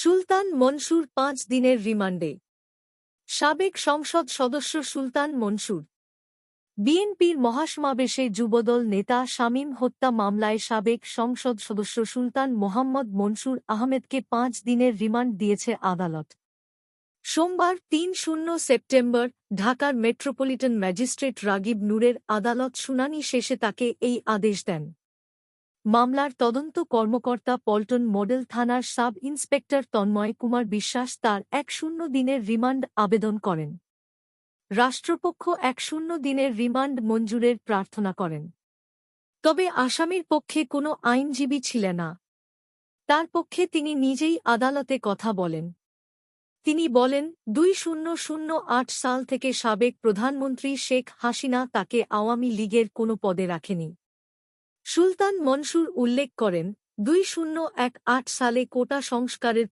সুলতান মনসুর ৫ দিনের রিমান্ডে। সাবেক সংসদ সদস্য সুলতান মনসুর বিএনপির মহাসমাবেশে যুবদল নেতা শামীম হত্যা মামলায় সাবেক সংসদ সদস্য সুলতান মোহাম্মদ মনসুর আহমেদকে ৫ দিনের রিমান্ড দিয়েছে আদালত। সোমবার ৩ সেপ্টেম্বর ঢাকার মেট্রোপলিটন ম্যাজিস্ট্রেট রাগিব নূরের আদালত শুনানি শেষে তাকে এই আদেশ দেন। মামলার তদন্ত কর্মকর্তা পল্টন মডেল থানার সাব ইন্সপেক্টর তন্ময় কুমার বিশ্বাস তার ১০ দিনের রিমান্ড আবেদন করেন। রাষ্ট্রপক্ষ ১০ দিনের রিমান্ড মঞ্জুরের প্রার্থনা করেন। তবে আসামির পক্ষে কোনো আইনজীবী ছিলেন না। তার পক্ষে তিনি নিজেই আদালতে কথা বলেন। তিনি বলেন, ২০০৮ সাল থেকে সাবেক প্রধানমন্ত্রী শেখ হাসিনা তাকে আওয়ামী লীগের কোনো পদে রাখেনি। সুলতান মনসুর উল্লেখ করেন, ২০১৮ সালে কোটা সংস্কারের